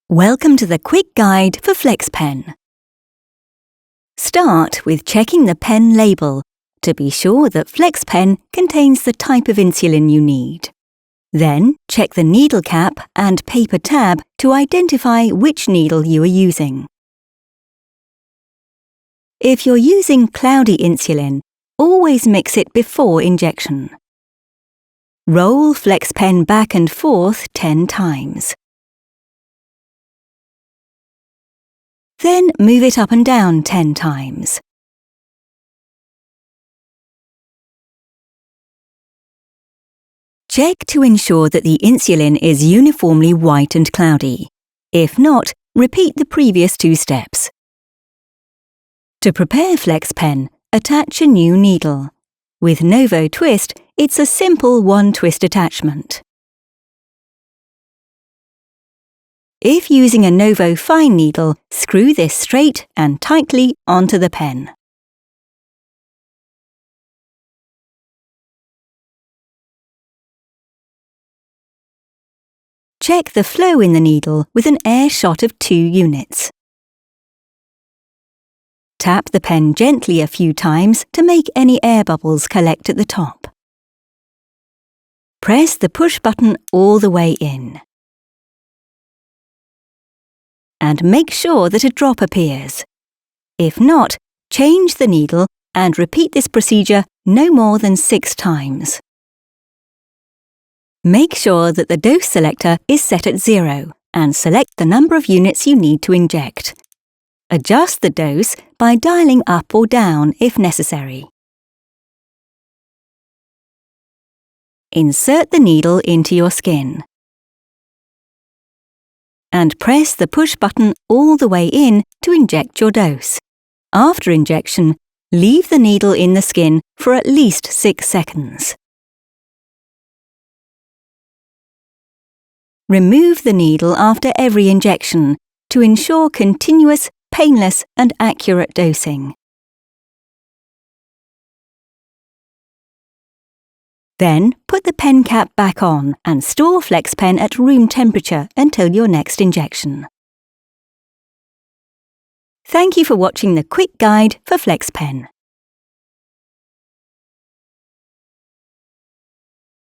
Welcome to the quick guide for FlexPen. Start with checking the pen label to be sure that FlexPen contains the type of insulin you need. Then check the needle cap and paper tab to identify which needle you are using. If you're using cloudy insulin, always mix it before injection. Roll FlexPen back and forth 10 times. Then move it up and down 10 times. Check to ensure that the insulin is uniformly white and cloudy. If not, repeat the previous 2 steps. To prepare FlexPen, attach a new needle. With Novo Twist, it's a simple one-twist attachment. If using a Novo fine needle, screw this straight and tightly onto the pen. Check the flow in the needle with an air shot of 2 units. Tap the pen gently a few times to make any air bubbles collect at the top. Press the push button all the way in. And make sure that a drop appears. If not, change the needle and repeat this procedure no more than 6 times. Make sure that the dose selector is set at 0 and select the number of units you need to inject. Adjust the dose by dialing up or down if necessary. Insert the needle into your skin. And press the push button all the way in to inject your dose. After injection, leave the needle in the skin for at least 6 seconds. Remove the needle after every injection to ensure continuous, painless and accurate dosing. Then, put the pen cap back on and store FlexPen at room temperature until your next injection. Thank you for watching the quick guide for FlexPen.